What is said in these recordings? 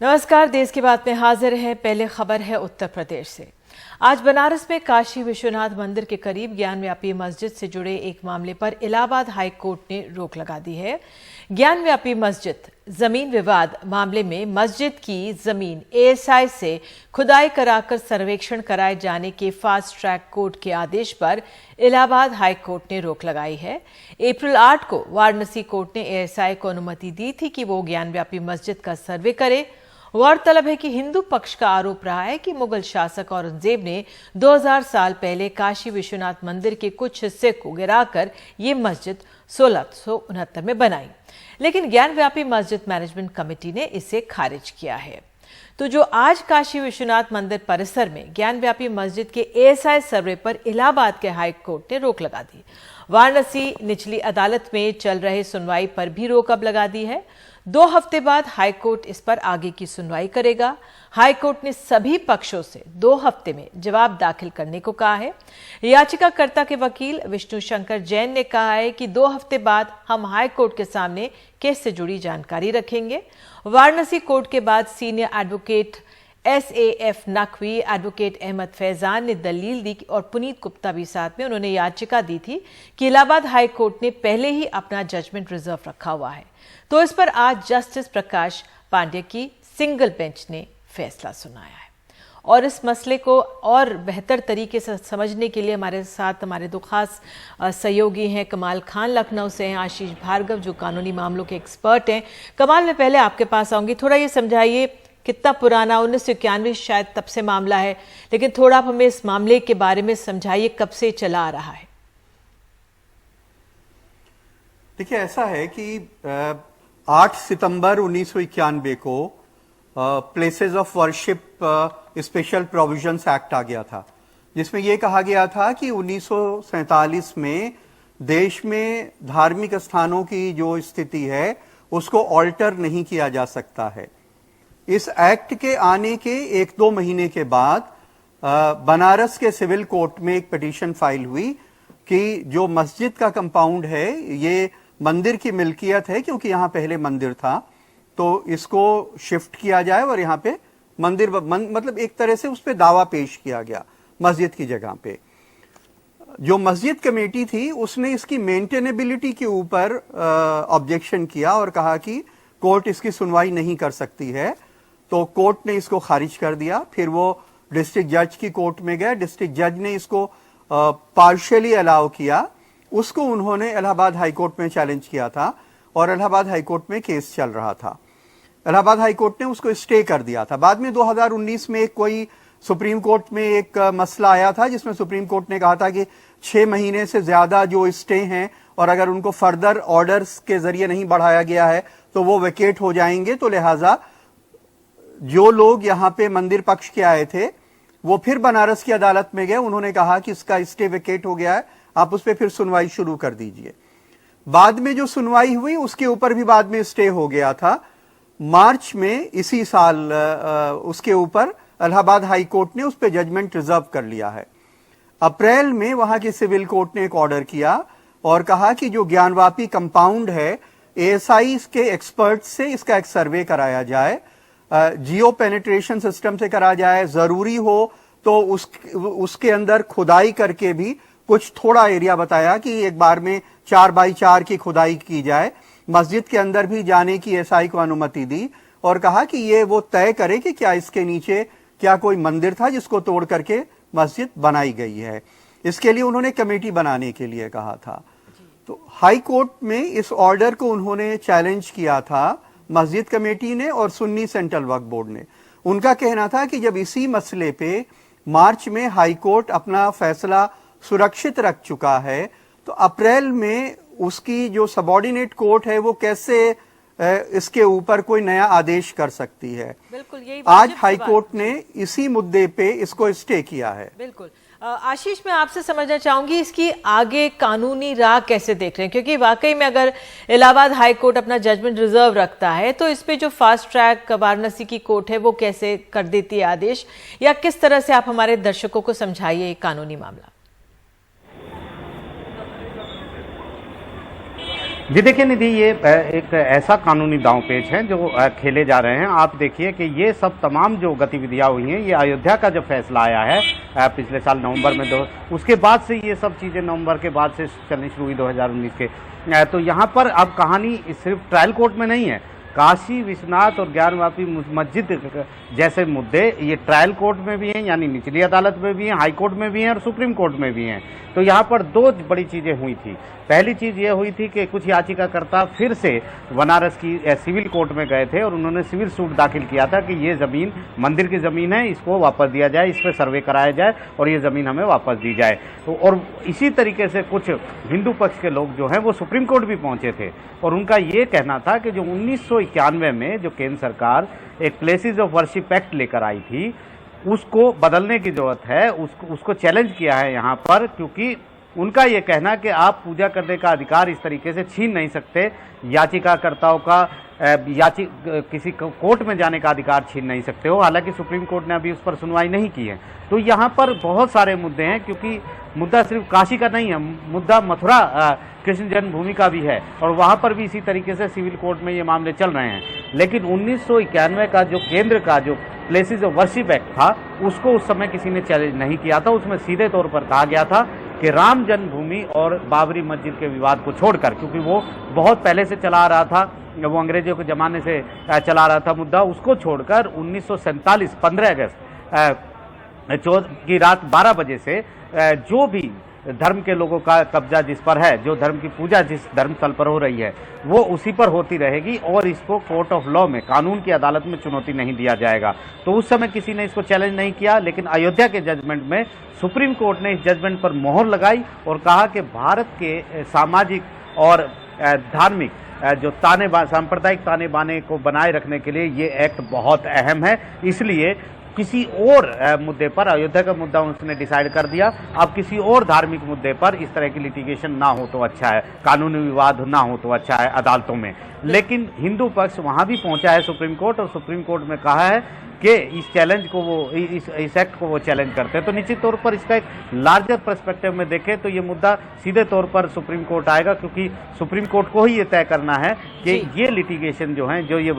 नमस्कार, देश की बात में हाजिर है। पहले खबर है उत्तर प्रदेश से। आज बनारस में काशी विश्वनाथ मंदिर के करीब ज्ञानव्यापी मस्जिद से जुड़े एक मामले पर इलाहाबाद हाई कोर्ट ने रोक लगा दी है। ज्ञानव्यापी मस्जिद जमीन विवाद मामले में मस्जिद की जमीन एएसआई से खुदाई कराकर सर्वेक्षण कराए जाने के फास्ट ट्रैक कोर्ट के आदेश पर इलाहाबाद हाई कोर्ट ने रोक लगाई है। अप्रैल 8 को वाराणसी कोर्ट ने एएसआई को अनुमति दी थी कि वो ज्ञानव्यापी मस्जिद का सर्वे करे। गौरतलब है कि हिंदू पक्ष का आरोप रहा है कि मुगल शासक औरंगजेब ने 2000 साल पहले काशी विश्वनाथ मंदिर के कुछ हिस्से को गिराकर ये मस्जिद 1669 में बनाई, लेकिन ज्ञानव्यापी मस्जिद मैनेजमेंट कमेटी ने इसे खारिज किया है। तो जो आज काशी विश्वनाथ मंदिर परिसर में ज्ञानव्यापी मस्जिद के एएसआई सर्वे पर इलाहाबाद के हाई कोर्ट ने रोक लगा दी। वाराणसी निचली अदालत में चल रहे सुनवाई पर भी रोक अब लगा दी है। 2 हफ्ते बाद हाई कोर्ट इस पर आगे की सुनवाई करेगा। हाई कोर्ट ने सभी पक्षों से 2 हफ्ते में जवाब दाखिल करने को कहा है। याचिकाकर्ता के वकील विष्णु शंकर जैन ने कहा है कि 2 हफ्ते बाद हम हाई कोर्ट के सामने केस से जुड़ी जानकारी रखेंगे। वाराणसी कोर्ट के बाद senior advocate SAF Naqvi, advocate Ahmad Faizan ने दलील दी और पुनीत गुप्ता भी साथ में उन्होंने याचिका दी थी कि इलाहाबाद हाई कोर्ट ने पहले ही अपना जजमेंट रिजर्व रखा हुआ है। तो इस पर आज जस्टिस प्रकाश पांडे की सिंगल बेंच ने फैसला सुनाया है। और इस मसले को और बेहतर तरीके से समझने के लिए हमारे साथ हमारे 2 खास सहयोगी हैं। कमाल खान लखनऊ से हैं, आशीष भार्गव जो कानूनी मामलों के एक्सपर्ट हैं। कमाल, मैं पहले आपके पास आऊंगी। थोड़ा ये समझाइए, कितना पुराना 1991 शायद तब से मामला है, लेकिन थोड़ा आप हमें इस मामले के बारे में समझाइए, कब से चला आ रहा है। देखिए, ऐसा है कि 8 सितंबर 1991 को places of worship special provisions act आ गया था, जिसमें यह कहा गया था कि 1947 में देश में धार्मिक स्थानों की जो स्थिति है उसको ऑल्टर नहीं किया जा सकता है। इस एक्ट के आने के 1-2 महीने के बाद बनारस के सिविल कोर्ट में एक पिटीशन फाइल हुई कि जो मस्जिद का कंपाउंड है ये मंदिर की मिल्कियत है, क्योंकि यहां पहले मंदिर था, तो इसको शिफ्ट किया जाए और यहां पे मंदिर मतलब एक तरह से उस पर दावा पेश किया गया मस्जिद की जगह पे। जो मस्जिद कमेटी थी उसने इसकी मेंटेनेबिलिटी के ऊपर ऑब्जेक्शन किया और कहा कि कोर्ट इसकी सुनवाई नहीं कर सकती है, तो कोर्ट ने इसको खारिज कर दिया। फिर वो डिस्ट्रिक्ट जज की कोर्ट में गया, डिस्ट्रिक्ट जज ने इसको पार्शियली अलाउ किया। उसको उन्होंने इलाहाबाद हाई कोर्ट में चैलेंज किया था और इलाहाबाद हाई कोर्ट में केस चल रहा था। इलाहाबाद हाई कोर्ट ने उसको स्टे कर दिया था। बाद में 2019 में कोई सुप्रीम कोर्ट में एक मसला आया था जिसमें सुप्रीम कोर्ट ने कहा था कि 6 महीने से ज्यादा जो स्टे हैं और अगर उनको फर्दर ऑर्डर्स के जरिए नहीं बढ़ाया गया है तो वो वेकेट हो जाएंगे। तो लिहाजा जो लोग यहां पे मंदिर पक्ष के आए थे वो फिर बनारस की अदालत में गए। उन्होंने कहा कि इसका स्टे वेकेट हो गया है, आप उस पर फिर सुनवाई शुरू कर दीजिए। बाद में जो सुनवाई हुई उसके ऊपर भी बाद में स्टे हो गया था। मार्च में इसी साल उसके ऊपर इलाहाबाद हाई कोर्ट ने उस पर जजमेंट रिजर्व कर लिया है। अप्रैल में वहां की सिविल कोर्ट ने एक ऑर्डर किया और कहा कि जो ज्ञानवापी कंपाउंड है एएसआई के एक्सपर्ट से इसका एक सर्वे कराया जाए, जियो पेनिट्रेशन सिस्टम से करा जाए, जरूरी हो तो उसके अंदर खुदाई करके भी कुछ थोड़ा एरिया बताया कि एक बार में 4x4 की खुदाई की जाए। मस्जिद के अंदर भी जाने की एएसआई को अनुमति दी और कहा कि ये वो तय करे कि क्या इसके नीचे क्या कोई मंदिर था जिसको तोड़ करके मस्जिद बनाई गई है। इसके लिए उन्होंने कमेटी बनाने के लिए कहा था। तो हाई कोर्ट में इस ऑर्डर को उन्होंने चैलेंज किया था मस्जिद कमेटी ने और सुन्नी सेंट्रल वक्फ बोर्ड ने। उनका कहना था कि जब इसी मसले पे मार्च में हाई कोर्ट अपना फैसला सुरक्षित रख चुका है तो अप्रैल में उसकी जो सबऑर्डिनेट कोर्ट है वो कैसे इसके ऊपर कोई नया आदेश कर सकती है। बिल्कुल, यही आज हाई कोर्ट ने इसी मुद्दे पे इसको स्टे किया है। बिल्कुल। आशीष, मैं आपसे समझना चाहूंगी इसकी आगे कानूनी राह कैसे देख रहे हैं, क्योंकि वाकई में अगर इलाहाबाद हाई कोर्ट अपना जजमेंट रिजर्व रखता है तो इस पे जो फास्ट ट्रैक वाराणसी की कोर्ट है वो कैसे कर देती है आदेश, या किस तरह से आप हमारे दर्शकों को समझाइए कानूनी मामला। जी देखिए निधि, ये एक ऐसा कानूनी दांव पेच है जो खेले जा रहे हैं। आप देखिए कि ये सब तमाम जो गतिविधियां हुई हैं, ये अयोध्या का जब फैसला आया है पिछले साल नवंबर में, उसके बाद से ये सब चीज़ें नवंबर के बाद से चलनी शुरू हुई 2019 के। तो यहाँ पर अब कहानी सिर्फ ट्रायल कोर्ट में नहीं है। काशी विश्वनाथ और ज्ञानवापी मस्जिद जैसे मुद्दे ये ट्रायल कोर्ट में भी हैं, यानी निचली अदालत में भी हैं, हाई कोर्ट में भी हैं और सुप्रीम कोर्ट में भी हैं। तो यहाँ पर दो बड़ी चीजें हुई थी। पहली चीज ये हुई थी कि कुछ याचिकाकर्ता फिर से बनारस की सिविल कोर्ट में गए थे और उन्होंने सिविल सूट दाखिल किया था कि ये जमीन मंदिर की जमीन है, इसको वापस दिया जाए, इस पर सर्वे कराया जाए और ये जमीन हमें वापस दी जाए। तो और इसी तरीके से कुछ हिंदू पक्ष के लोग जो हैं वो सुप्रीम कोर्ट भी पहुंचे थे और उनका ये कहना था कि जो 1991 में जो केंद्र सरकार एक प्लेसेस ऑफ वर्शिप एक्ट लेकर आई थी, उसको बदलने की जरूरत है। उसको चैलेंज किया है यहाँ पर, क्योंकि उनका ये कहना कि आप पूजा करने का अधिकार इस तरीके से छीन नहीं सकते, याचिकाकर्ताओं का किसी कोर्ट में जाने का अधिकार छीन नहीं सकते हो। हालांकि सुप्रीम कोर्ट ने अभी उस पर सुनवाई नहीं की है। तो यहाँ पर बहुत सारे मुद्दे हैं, क्योंकि मुद्दा सिर्फ काशी का नहीं है, मुद्दा मथुरा कृष्ण जन्मभूमि का भी है और वहाँ पर भी इसी तरीके से सिविल कोर्ट में ये मामले चल रहे हैं। लेकिन 1991 का जो केंद्र का जो प्लेसेस ऑफ वर्शिप एक्ट था, उसको उस समय किसी ने चैलेंज नहीं किया था। उसमें सीधे तौर पर कहा गया था कि राम जन्मभूमि और बाबरी मस्जिद के विवाद को छोड़कर, क्योंकि वो बहुत पहले से चला आ रहा था, वो अंग्रेजों के ज़माने से चला आ रहा था मुद्दा, उसको छोड़कर 1947 15 अगस्त की रात 12 बजे से जो भी धर्म के लोगों का कब्जा जिस पर है, जो धर्म की पूजा जिस धर्मस्थल पर हो रही है, वो उसी पर होती रहेगी और इसको कोर्ट ऑफ लॉ में, कानून की अदालत में चुनौती नहीं दिया जाएगा। तो उस समय किसी ने इसको चैलेंज नहीं किया। लेकिन अयोध्या के जजमेंट में सुप्रीम कोर्ट ने इस जजमेंट पर मोहर लगाई और कहा कि भारत के सामाजिक और धार्मिक जो सांप्रदायिक ताने बाने को बनाए रखने के लिए ये एक्ट बहुत अहम है। इसलिए किसी और मुद्दे पर, अयोध्या का मुद्दा उसने डिसाइड कर दिया, अब किसी और धार्मिक मुद्दे पर इस तरह की लिटिगेशन ना हो तो अच्छा है, कानूनी विवाद ना हो तो अच्छा है अदालतों में। लेकिन हिंदू पक्ष वहां भी पहुंचा है सुप्रीम कोर्ट, और सुप्रीम कोर्ट में कहा है कि इस चैलेंज को वो इस एक्ट को वो चैलेंज करते हैं। तो निश्चित तौर पर इसका एक लार्जर पर्सपेक्टिव में देखें तो ये मुद्दा सीधे तौर पर सुप्रीम कोर्ट आएगा, क्योंकि सुप्रीम कोर्ट को ही ये तय करना है कि ये लिटिगेशन जो है, जो ये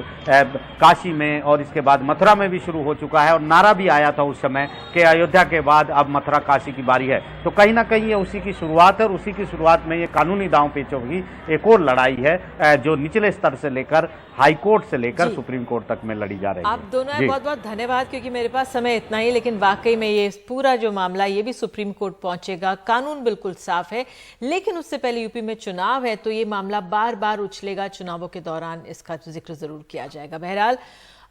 काशी में और इसके बाद मथुरा में भी शुरू हो चुका है और नारा भी आया था उस समय कि अयोध्या के बाद अब मथुरा काशी की बारी है। तो कहीं ना कहीं ये उसी की शुरुआत है और उसी की शुरुआत में ये कानूनी दांव पेचों की एक और लड़ाई है जो निचले स्तर से लेकर हाई कोर्ट से लेकर सुप्रीम कोर्ट तक में लड़ी जा रही है। आप दोनों का बहुत बहुत धन्यवाद, क्योंकि मेरे पास समय इतना ही, लेकिन वाकई में ये पूरा जो मामला ये भी सुप्रीम कोर्ट पहुंचेगा। कानून बिल्कुल साफ है, लेकिन उससे पहले यूपी में चुनाव है, तो ये मामला बार बार उछलेगा। चुनावों के दौरान इसका जिक्र जरूर किया जाएगा। बहरहाल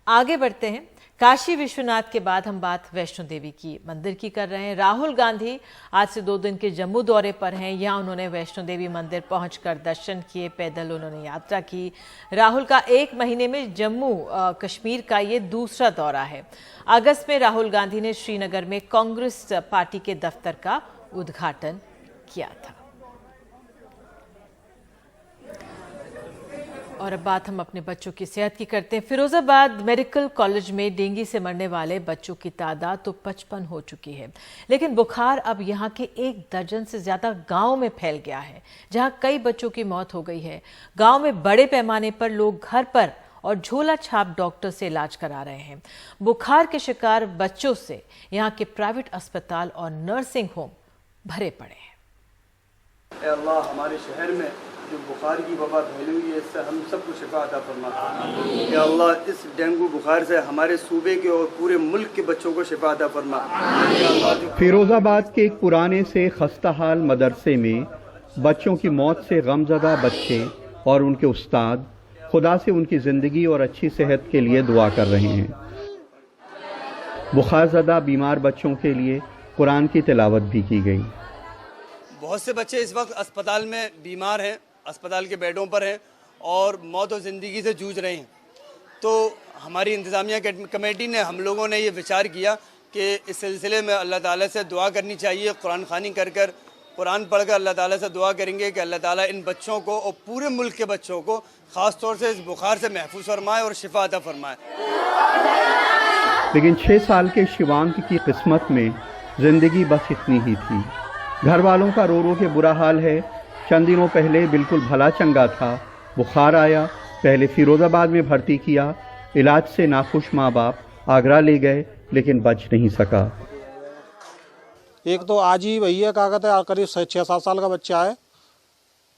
आगे बढ़ते हैं। काशी विश्वनाथ के बाद हम बात वैष्णो देवी की मंदिर की कर रहे हैं। राहुल गांधी आज से 2 दिन के जम्मू दौरे पर हैं। यहाँ उन्होंने वैष्णो देवी मंदिर पहुंचकर दर्शन किए, पैदल उन्होंने यात्रा की। राहुल का 1 महीने में जम्मू कश्मीर का ये दूसरा दौरा है। अगस्त में राहुल गांधी ने श्रीनगर में कांग्रेस पार्टी के दफ्तर का उद्घाटन किया था। और अब बात हम अपने बच्चों की सेहत की करते हैं। फिरोजाबाद मेडिकल कॉलेज में डेंगू से मरने वाले बच्चों की तादाद तो 55 हो चुकी है, लेकिन बुखार अब यहाँ के 1 दर्जन से ज्यादा गांव में फैल गया है, जहां कई बच्चों की मौत हो गई है। गांव में बड़े पैमाने पर लोग घर पर और झोला छाप डॉक्टर से इलाज करा रहे हैं। बुखार के शिकार बच्चों से यहाँ के प्राइवेट अस्पताल और नर्सिंग होम भरे पड़े हैं। अल्लाह हमारे शहर में जो बुखार की वबा फैली हुई है, इससे हम सबको शिफा अता फरमा। या अल्लाह इस डेंगू बुखार से हमारे सूबे के और पूरे मुल्क के बच्चों को शिफा अता फरमा। फिरोजाबाद के एक पुराने से खस्ताहाल मदरसे में बच्चों की मौत से गमज़दा बच्चे और उनके उस्ताद खुदा से उनकी ज़िंदगी और अच्छी सेहत के लिए दुआ कर रहे हैं। बुखारज़दा बीमार बच्चों के लिए कुरान की तिलावत भी की गई। बहुत से बच्चे इस वक्त अस्पताल में बीमार हैं, अस्पताल के बेडों पर हैं और मौत और ज़िंदगी से जूझ रहे हैं। तो हमारी इंतज़ामिया कमेटी ने, हम लोगों ने ये विचार किया कि इस सिलसिले में अल्लाह ताला से दुआ करनी चाहिए। कुरान खानी कर कर, कुरान पढ़कर अल्लाह ताला से दुआ करेंगे कि अल्लाह ताला इन बच्चों को और पूरे मुल्क के बच्चों को ख़ास तौर से इस बुखार से महफूज फरमाए और शिफा अता फरमाए। लेकिन 6 साल के शिवांक की किस्मत में ज़िंदगी बस इतनी ही थी। घर वालों का रो रो के बुरा हाल है। चंद दिनों पहले बिल्कुल भला चंगा था, बुखार आया, पहले फिरोजाबाद में भर्ती किया। इलाज से नाखुश माँ बाप आगरा ले गए, लेकिन बच नहीं सका। एक तो आज ही भैया क्या कहते हैं, करीब 6-7 साल का बच्चा है,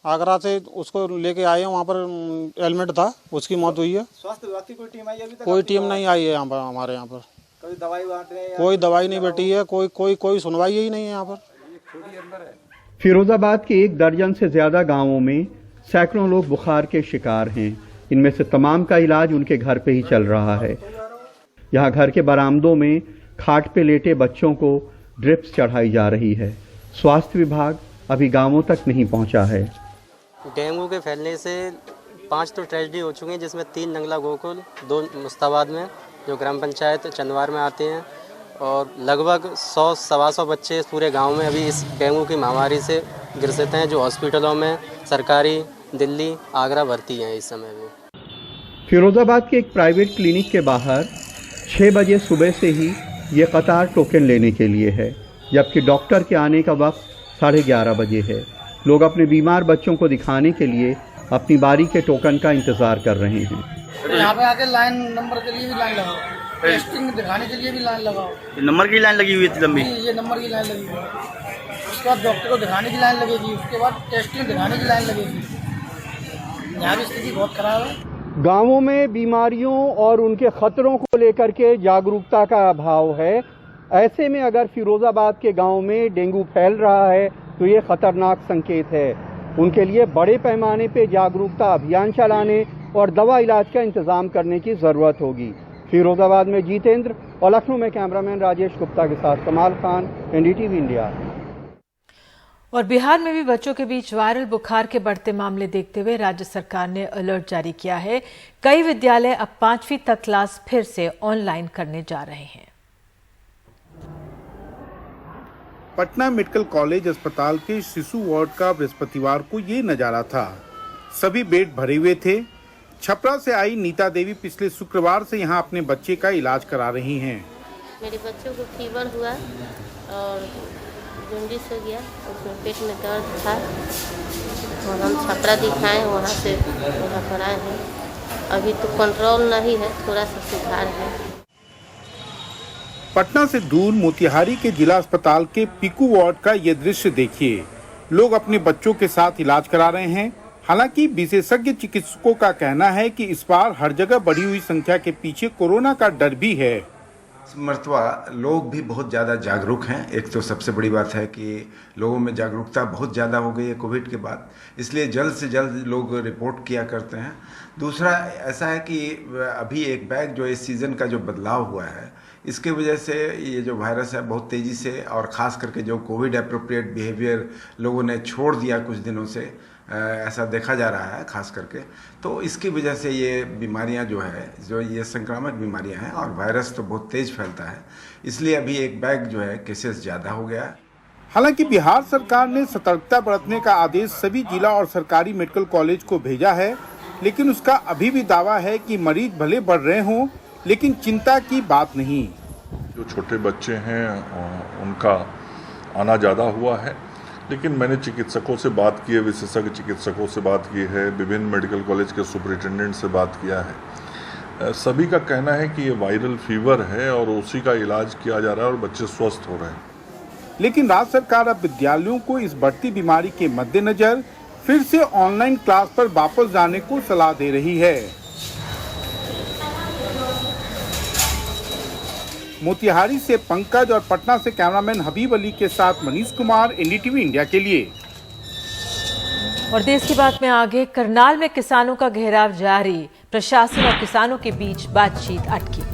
आगरा से उसको लेके आए हैं, वहाँ पर हेलमेट था, उसकी मौत हुई है। स्वास्थ्य विभाग की कोई टीम आई है अभी तक? कोई टीम नहीं आई है यहाँ पर, हमारे यहाँ पर कोई दवाई बांट रहे हैं? कोई दवाई नहीं बैठी है, कोई सुनवाई ही नहीं है यहाँ पर। फिरोजाबाद के 1 दर्जन से ज्यादा गांवों में सैकड़ों लोग बुखार के शिकार हैं। इनमें से तमाम का इलाज उनके घर पे ही चल रहा है। यहाँ घर के बरामदों में खाट पे लेटे बच्चों को ड्रिप्स चढ़ाई जा रही है। स्वास्थ्य विभाग अभी गांवों तक नहीं पहुंचा है। डेंगू के फैलने से 5 तो ट्रेजेडी हो चुकी हैं, जिसमें 3 नंगला गोकुल, 2 मुस्ताबाद में जो ग्राम पंचायत चंदवार में आते हैं, और लगभग 100-125 बच्चे पूरे गांव में अभी इस डेंगू की महामारी से गिरते हैं, जो हॉस्पिटलों में सरकारी दिल्ली आगरा भर्ती हैं इस समय भी। फिरोजाबाद के एक प्राइवेट क्लिनिक के बाहर 6 बजे सुबह से ही ये कतार टोकन लेने के लिए है, जबकि डॉक्टर के आने का वक्त 11:30 बजे है। लोग अपने बीमार बच्चों को दिखाने के लिए अपनी बारी के टोकन का इंतजार कर रहे हैं। यहाँ पे आके लाइन नंबर के लिए भी लाइन लगाओ, टेस्टिंग दिखाने के लिए भी लाइन लगाओ। नंबर की लाइन लगी हुई थी लंबी? ये नंबर की लाइन लगी हुई है, उसके बाद डॉक्टर को दिखाने की लाइन लगेगी, उसके बाद टेस्टिंग दिखाने की लाइन लगेगी। यहाँ की स्थिति बहुत खराब है। गांवों में बीमारियों और उनके खतरों को लेकर के जागरूकता का अभाव है। ऐसे में अगर फिरोजाबाद के गांव में डेंगू फैल रहा है तो ये खतरनाक संकेत है। उनके लिए बड़े पैमाने पे जागरूकता अभियान चलाने और दवा इलाज का इंतजाम करने की जरूरत होगी। फिरोजाबाद में जितेंद्र और लखनऊ में कैमरामैन राजेश गुप्ता के साथ कमाल खान, एनडीटीवी इंडिया। और बिहार में भी बच्चों के बीच वायरल बुखार के बढ़ते मामले देखते हुए राज्य सरकार ने अलर्ट जारी किया है। कई विद्यालय अब 5वीं तक क्लास फिर से ऑनलाइन करने जा रहे हैं। पटना मेडिकल कॉलेज अस्पताल के शिशु वार्ड का बृहस्पतिवार को ये नजारा था। सभी बेड भरे हुए थे। छपरा से आई नीता देवी पिछले शुक्रवार से यहाँ अपने बच्चे का इलाज करा रही हैं। मेरे बच्चों को फीवर हुआ और जॉन्डिस हो गया, उसमें पेट में दर्द था, और हम छपरा दिखाएं, वहाँ से वहाँ पर आए हैं। अभी तो कंट्रोल नहीं है, थोड़ा सा सुधार है। पटना से दूर मोतिहारी के जिला अस्पताल के पीकू वार्ड का ये दृश्य देखिए। लोग अपने बच्चों के साथ इलाज करा रहे हैं। हालांकि विशेषज्ञ चिकित्सकों का कहना है कि इस बार हर जगह बढ़ी हुई संख्या के पीछे कोरोना का डर भी है। मरतबा लोग भी बहुत ज़्यादा जागरूक हैं। एक तो सबसे बड़ी बात है कि लोगों में जागरूकता बहुत ज़्यादा हो गई है कोविड के बाद, इसलिए जल्द से जल्द लोग रिपोर्ट किया करते हैं। दूसरा ऐसा है कि अभी एक बैग जो इस सीज़न का जो बदलाव हुआ है, इसके वजह से ये जो वायरस है बहुत तेज़ी से, और ख़ास करके जो कोविड एप्रोप्रिएट बिहेवियर लोगों ने छोड़ दिया कुछ दिनों से, ऐसा देखा जा रहा है खास करके। तो इसकी वजह से ये बीमारियां जो है, जो ये संक्रामक बीमारियां हैं, और वायरस तो बहुत तेज फैलता है, इसलिए अभी एक बैग जो है केसेस ज़्यादा हो गया है। हालांकि बिहार सरकार ने सतर्कता बरतने का आदेश सभी जिला और सरकारी मेडिकल कॉलेज को भेजा है, लेकिन उसका अभी भी दावा है कि मरीज भले बढ़ रहे हों, लेकिन चिंता की बात नहीं। जो छोटे बच्चे हैं उनका आना ज़्यादा हुआ है, लेकिन मैंने चिकित्सकों से बात की है, विशेषज्ञ चिकित्सकों से बात की है, विभिन्न मेडिकल कॉलेज के सुपरिटेंडेंट से बात किया है। सभी का कहना है कि ये वायरल फीवर है और उसी का इलाज किया जा रहा है और बच्चे स्वस्थ हो रहे हैं। लेकिन राज्य सरकार अब विद्यालयों को इस बढ़ती बीमारी के मद्देनजर फिर से ऑनलाइन क्लास पर वापस जाने को सलाह दे रही है। मोतिहारी से पंकज और पटना से कैमरामैन हबीब अली के साथ मनीष कुमार, एनडीटीवी इंडिया के लिए। और देश की बात में आगे, करनाल में किसानों का घेराव जारी, प्रशासन और किसानों के बीच बातचीत अटकी।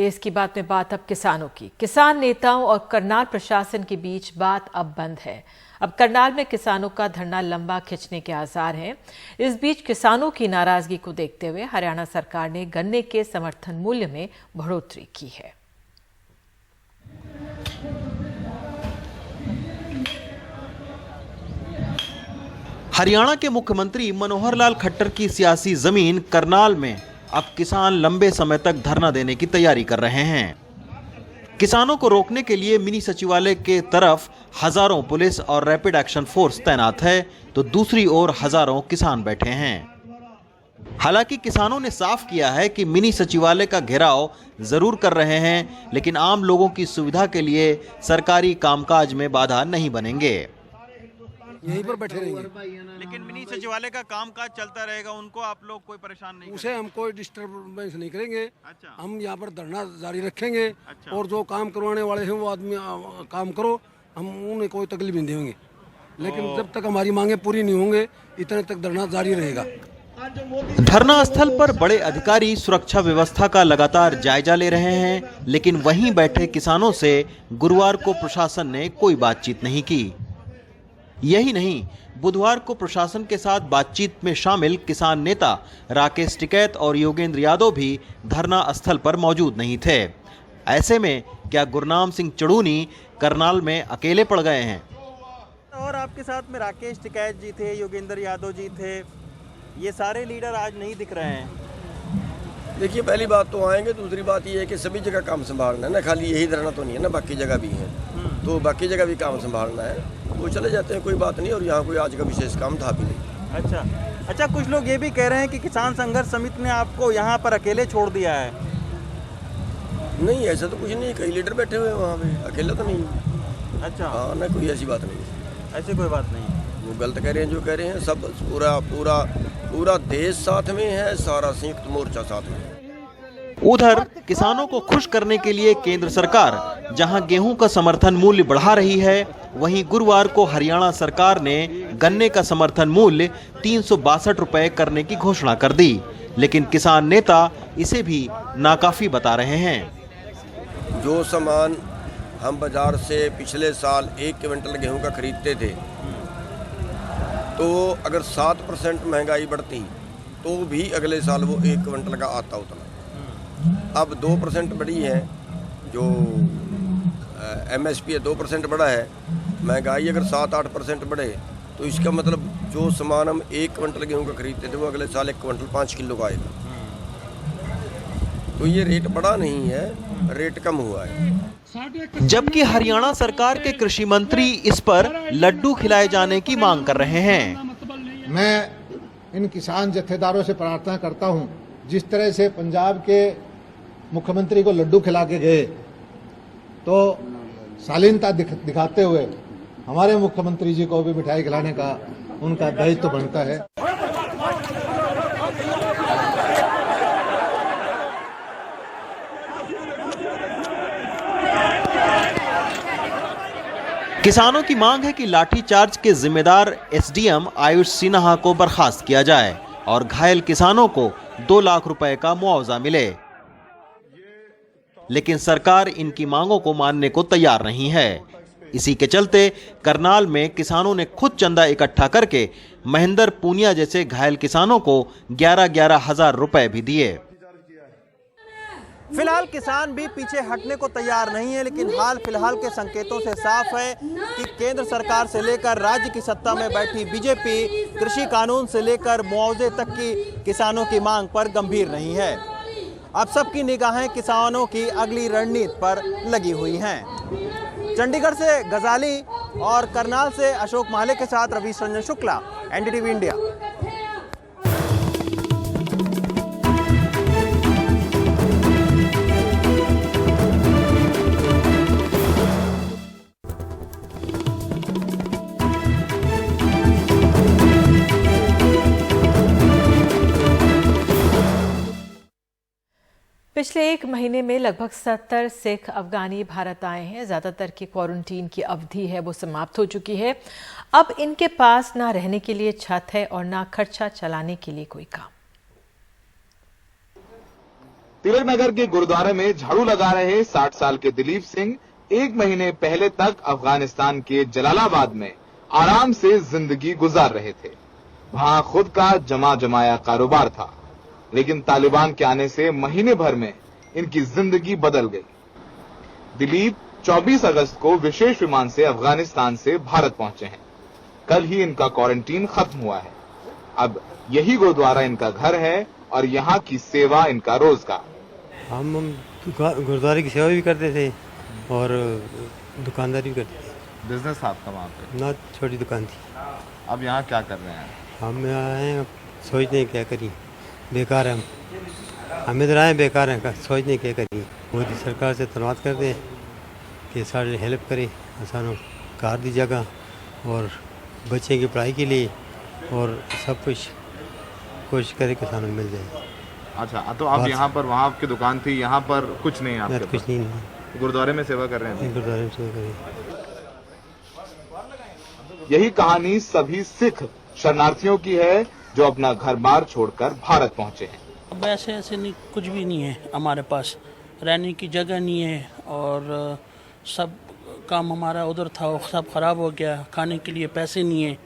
देश की बात में बात अब किसानों की। किसान नेताओं और करनाल प्रशासन के बीच बात अब बंद है। अब करनाल में किसानों का धरना लंबा खिंचने के आसार हैं। इस बीच किसानों की नाराजगी को देखते हुए हरियाणा सरकार ने गन्ने के समर्थन मूल्य में बढ़ोतरी की है। हरियाणा के मुख्यमंत्री मनोहर लाल खट्टर की सियासी जमीन करनाल में अब किसान लंबे समय तक धरना देने की तैयारी कर रहे हैं। किसानों को रोकने के लिए मिनी सचिवालय के तरफ हजारों पुलिस और रैपिड एक्शन फोर्स तैनात है, तो दूसरी ओर हजारों किसान बैठे हैं। हालांकि किसानों ने साफ किया है कि मिनी सचिवालय का घेराव जरूर कर रहे हैं, लेकिन आम लोगों की सुविधा के लिए सरकारी कामकाज में बाधा नहीं बनेंगे। यहीं पर बैठे रहेंगे। लेकिन मिनी सचिवालय का कामकाज चलता रहेगा, उनको आप लोग कोई परेशान नहीं उसे हम कोई डिस्टर्बेंस नहीं करेंगे। अच्छा। हम यहाँ पर धरना जारी रखेंगे। अच्छा। और जो काम करवाने वाले हैं वो आदमी काम करो, हम उन्हें कोई तकलीफ नहीं देंगे। लेकिन जब तक हमारी मांगे पूरी नहीं होंगे इतने तक धरना जारी रहेगा। धरना स्थल पर बड़े अधिकारी सुरक्षा व्यवस्था का लगातार जायजा ले रहे हैं, लेकिन वहीं बैठे किसानों से गुरुवार को प्रशासन ने कोई बातचीत नहीं की। यही नहीं, बुधवार को प्रशासन के साथ बातचीत में शामिल किसान नेता राकेश टिकैत और योगेंद्र यादव भी धरना स्थल पर मौजूद नहीं थे। ऐसे में क्या गुरनाम सिंह चड़ूनी करनाल में अकेले पड़ गए हैं? और आपके साथ में राकेश टिकैत जी थे, योगेंद्र यादव जी थे, ये सारे लीडर आज नहीं दिख रहे हैं। देखिए, पहली बात तो आएंगे, दूसरी बात ये है कि सभी जगह काम संभालना है ना, खाली यही धरना तो नहीं है ना, बाकी जगह भी है, तो बाकी जगह भी काम संभालना है, वो चले जाते हैं, कोई बात नहीं। और यहाँ कोई आज का विशेष काम था भी नहीं। अच्छा, कुछ लोग ये भी कह रहे हैं कि किसान संघर्ष समिति ने आपको यहाँ पर अकेले छोड़ दिया है। नहीं, ऐसा तो कुछ नहीं, कई लीडर बैठे हुए हैं वहाँ पे, अकेला तो नहीं। अच्छा। हाँ ना, कोई ऐसी बात नहीं। ऐसी कोई बात नहीं, वो गलत कह रहे हैं जो कह रहे हैं। सब पूरा देश साथ में है, सारा संयुक्त मोर्चा साथ में है। उधर किसानों को खुश करने के लिए केंद्र सरकार जहां गेहूं का समर्थन मूल्य बढ़ा रही है, वहीं गुरुवार को हरियाणा सरकार ने गन्ने का समर्थन मूल्य 362 रुपए करने की घोषणा कर दी। लेकिन किसान नेता इसे भी नाकाफी बता रहे हैं। जो सामान हम बाजार से पिछले साल 1 क्विंटल गेहूं का खरीदते थे, तो अगर 7% महंगाई बढ़ती तो भी अगले साल वो 1 क्विंटल का आता उतना। अब 2% बढ़ी है, जो MSP है 2% बढ़ा है। महंगाई अगर 7-8% बढ़े तो इसका मतलब जो सामान हम 1 क्विंटल गेहूं का खरीदते थे वो अगले साल 1 क्विंटल 5 किलो का आएगा। तो ये रेट बढ़ा नहीं है, रेट कम हुआ है। जबकि हरियाणा सरकार के कृषि मंत्री इस पर लड्डू खिलाए जाने की मांग कर रहे हैं। मैं इन किसान जत्थेदारों से प्रार्थना करता हूं, जिस तरह से पंजाब के मुख्यमंत्री को लड्डू खिला के गए, तो शालीनता दिखाते हुए हमारे मुख्यमंत्री जी को भी मिठाई खिलाने का उनका दायित्व बनता है। किसानों की मांग है कि लाठीचार्ज के जिम्मेदार SDM आयुष सिन्हा को बर्खास्त किया जाए और घायल किसानों को 2 लाख रुपए का मुआवजा मिले। लेकिन सरकार इनकी मांगों को मानने को तैयार नहीं है। इसी के चलते करनाल में किसानों ने खुद चंदा इकट्ठा करके महेंद्र पूनिया जैसे घायल किसानों को 11-11 हजार रुपए भी दिए। फिलहाल किसान भी पीछे हटने को तैयार नहीं है, लेकिन हाल फिलहाल के संकेतों से साफ है कि केंद्र सरकार से लेकर राज्य की सत्ता में बैठी बीजेपी कृषि कानून से लेकर मुआवजे तक की किसानों की मांग पर गंभीर नहीं है। अब सबकी निगाहें किसानों की अगली रणनीति पर लगी हुई हैं। चंडीगढ़ से गजाली और करनाल से अशोक माले के साथ रवीश रंजन शुक्ला, NDTV इंडिया। पिछले 1 महीने में लगभग 70 सिख अफगानी भारत आए हैं। ज़्यादातर की क्वारंटीन की अवधि है वो समाप्त हो चुकी है। अब इनके पास ना रहने के लिए छत है और ना खर्चा चलाने के लिए कोई काम। तिलक नगर के गुरुद्वारे में झाड़ू लगा रहे 60 साल के दिलीप सिंह 1 महीने पहले तक अफगानिस्तान के जलालाबाद में आराम से जिंदगी गुजार रहे थे। वहां खुद का जमा जमाया कारोबार था, लेकिन तालिबान के आने से महीने भर में इनकी जिंदगी बदल गई। दिलीप 24 अगस्त को विशेष विमान से अफगानिस्तान से भारत पहुंचे हैं। कल ही इनका क्वारंटीन खत्म हुआ है। अब यही गुरुद्वारा इनका घर है और यहाँ की सेवा इनका रोजगार। हम गुरुद्वारे की सेवा भी करते थे और दुकानदारी भी करते थे। बिजनेस था आपका वहाँ पे? ना, छोटी दुकान थी। अब यहाँ क्या कर रहे हैं? हम यहाँ आए हैं, सोचते हैं क्या करिए, बेकार है हम इधर आए बेकार हैं, सोचते क्या करिए। मोदी सरकार से धन्यवाद करते हैं कि सारे हेल्प करे, आसानों कार दी जगह और बच्चे की पढ़ाई के लिए और सब कुछ कोशिश करे किसानों को मिल जाए। अच्छा, तो आप यहाँ पर, वहाँ आपकी दुकान थी, यहाँ पर कुछ नहीं है आपके कुछ नहीं, गुरुद्वारे में सेवा कर रहे हैं? गुरुद्वारे में सेवा कर रहे हैं। यही कहानी सभी सिख शरणार्थियों की है जो अपना घर बार छोड़कर भारत पहुंचे हैं। अब ऐसे नहीं, कुछ भी नहीं है हमारे पास, रहने की जगह नहीं है और सब काम हमारा उधर था वो सब खराब हो गया, खाने के लिए पैसे नहीं है,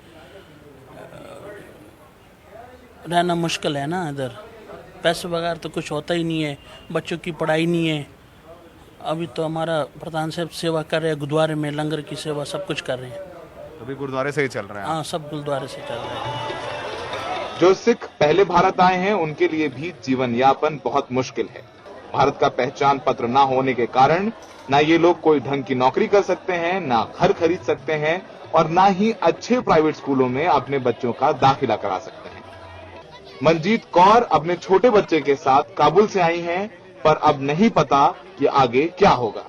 रहना मुश्किल है ना इधर, पैसे बगैर तो कुछ होता ही नहीं है, बच्चों की पढ़ाई नहीं है। अभी तो हमारा प्रधान साहब सेवा कर रहे हैं गुरुद्वारे में, लंगर की सेवा सब कुछ कर रहे हैं। अभी गुरुद्वारे से ही चल रहा है? हाँ, सब गुरुद्वारे से चल रहा है। जो सिख पहले भारत आए हैं उनके लिए भी जीवन यापन बहुत मुश्किल है। भारत का पहचान पत्र न होने के कारण न ये लोग कोई ढंग की नौकरी कर सकते हैं, न घर खरीद सकते हैं और न ही अच्छे प्राइवेट स्कूलों में अपने बच्चों का दाखिला करा सकते हैं। मंजीत कौर अपने छोटे बच्चे के साथ काबुल से आई हैं, पर अब नहीं पता कि आगे क्या होगा।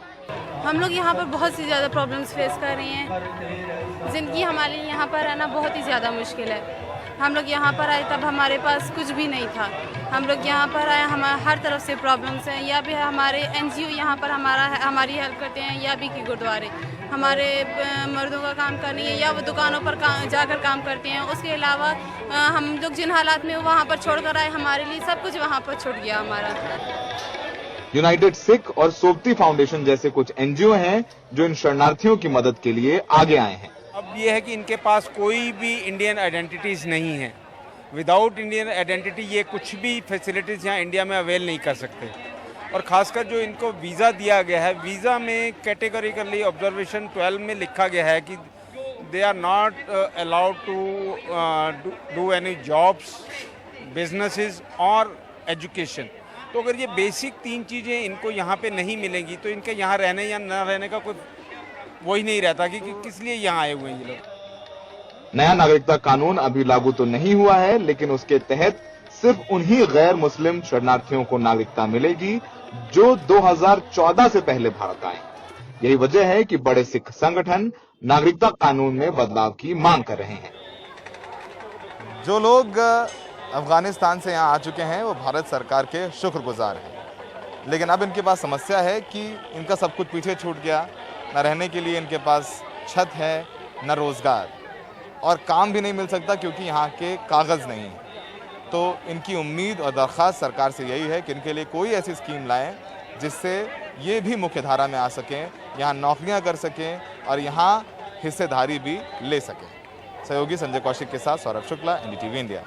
हम लोग यहाँ पर बहुत सी ज़्यादा प्रॉब्लम्स फेस कर रहे हैं। ज़िंदगी हमारे लिए यहाँ पर रहना बहुत ही ज़्यादा मुश्किल है। हम लोग यहाँ पर आए तब हमारे पास कुछ भी नहीं था। हम लोग यहाँ पर आए, हमारे हर तरफ से प्रॉब्लम्स हैं। या भी हमारे NGO यहाँ पर हमारी हेल्प करते हैं, या भी कि गुरुद्वारे हमारे मर्दों का काम करनी है या वो दुकानों पर जाकर काम करते हैं। उसके अलावा हम लोग जिन हालात में वहाँ पर छोड़ कर आए, हमारे लिए सब कुछ वहाँ पर छूट गया हमारा। यूनाइटेड सिख और सोबती फाउंडेशन जैसे कुछ NGO हैं जो इन शरणार्थियों की मदद के लिए आगे आए हैं। अब ये है कि इनके पास कोई भी इंडियन आइडेंटिटीज़ नहीं है। विदाउट इंडियन आइडेंटिटी ये कुछ भी फैसिलिटीज़ यहाँ इंडिया में अवेल नहीं कर सकते। और ख़ासकर जो इनको वीज़ा दिया गया है, वीज़ा में कैटेगोरिकली ऑब्जर्वेशन 12 में लिखा गया है कि they are not allowed to do any jobs, businesses और एजुकेशन। तो अगर ये बेसिक 3 चीज़ें इनको यहाँ पे नहीं मिलेंगी तो इनके यहाँ रहने या न रहने का कोई वही नहीं रहता कि किस लिए यहाँ आए हुए हैं ये लोग। नया नागरिकता कानून अभी लागू तो नहीं हुआ है, लेकिन उसके तहत सिर्फ उन्हीं गैर मुस्लिम शरणार्थियों को नागरिकता मिलेगी जो 2014 से पहले भारत आए। यही वजह है कि बड़े सिख संगठन नागरिकता कानून में बदलाव की मांग कर रहे हैं। जो लोग अफगानिस्तान से यहाँ आ चुके हैं वो भारत सरकार के शुक्रगुजार हैं, लेकिन अब इनके पास समस्या है कि इनका सब कुछ पीछे छूट गया। न रहने के लिए इनके पास छत है, न रोजगार, और काम भी नहीं मिल सकता क्योंकि यहाँ के कागज़ नहीं हैं। तो इनकी उम्मीद और दरख्वास्त सरकार से यही है कि इनके लिए कोई ऐसी स्कीम लाएं जिससे ये भी मुख्य धारा में आ सकें, यहाँ नौकरियाँ कर सकें और यहाँ हिस्सेदारी भी ले सकें। सहयोगी संजय कौशिक के साथ सौरभ शुक्ला, NDTV इंडिया।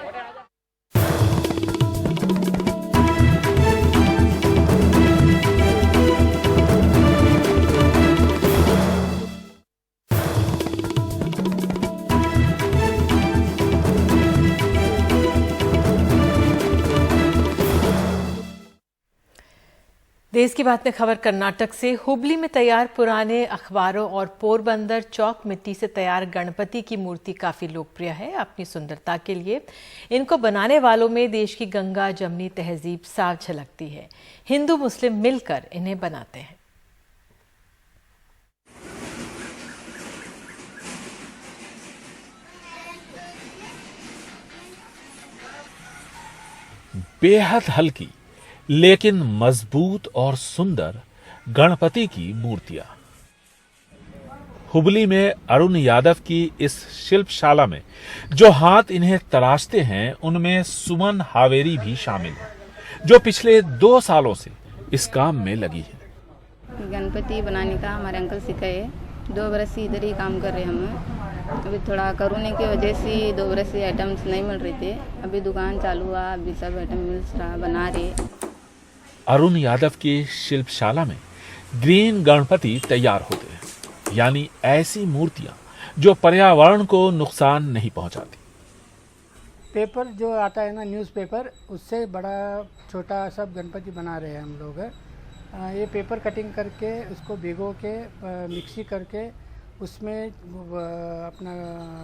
देश की बात में खबर कर्नाटक से। हुबली में तैयार पुराने अखबारों और पोरबंदर चौक मिट्टी से तैयार गणपति की मूर्ति काफी लोकप्रिय है। अपनी सुंदरता के लिए इनको बनाने वालों में देश की गंगा जमनी तहजीब साफ झलकती है। हिंदू मुस्लिम मिलकर इन्हें बनाते हैं। बेहद हल्की लेकिन मजबूत और सुंदर गणपति की मूर्तियां। हुबली में अरुण यादव की इस शिल्पशाला में जो हाथ इन्हें तराशते हैं उनमें सुमन हावेरी भी शामिल है। जो पिछले 2 सालों से इस काम में लगी है। गणपति बनाने का हमारे अंकल सिखाए, 2 बरस से इधर ही काम कर रहे हैं हम। अभी थोड़ा कोरोना की वजह से 2 बरस से आइटम्स नहीं मिल रहे थे, अभी दुकान चालू हुआ, अभी सब आइटम मिल रहा, बना रहे। अरुण यादव की शिल्पशाला में ग्रीन गणपति तैयार होते हैं, यानी ऐसी मूर्तियां जो पर्यावरण को नुकसान नहीं पहुंचाती। पेपर जो आता है ना, न्यूज़पेपर, उससे बड़ा छोटा सब गणपति बना रहे हैं हम लोग। ये पेपर कटिंग करके उसको भिगो के मिक्सी करके उसमें अपना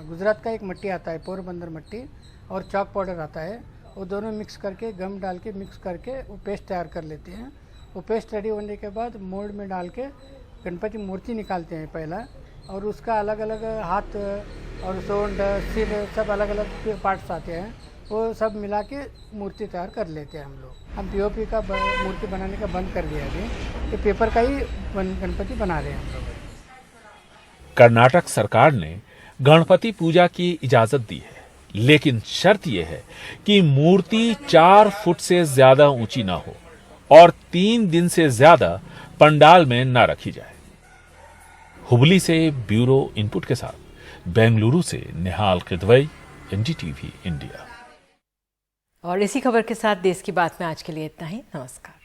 गुजरात का एक मट्टी आता है, पोरबंदर मट्टी, और चॉक पाउडर आता है, वो दोनों मिक्स करके गम डाल के मिक्स करके वो पेस्ट तैयार कर लेते हैं। वो पेस्ट रेडी होने के बाद मोल्ड में डाल के गणपति मूर्ति निकालते हैं पहला, और उसका अलग अलग हाथ और सोंड सिर सब अलग अलग पार्ट्स आते हैं, वो सब मिला के मूर्ति तैयार कर लेते हैं हम लोग। हम पीओपी का मूर्ति बनाने का बंद कर दिया अभी, ये पेपर का ही गणपति बना रहे हैं हम लोग। कर्नाटक सरकार ने गणपति पूजा की इजाजत दी है, लेकिन शर्त यह है कि मूर्ति 4 फुट से ज्यादा ऊंची ना हो और 3 दिन से ज्यादा पंडाल में न रखी जाए। हुबली से ब्यूरो इनपुट के साथ बेंगलुरु से निहाल किदवई, एनडीटीवी इंडिया। और इसी खबर के साथ देश की बात में आज के लिए इतना ही। नमस्कार।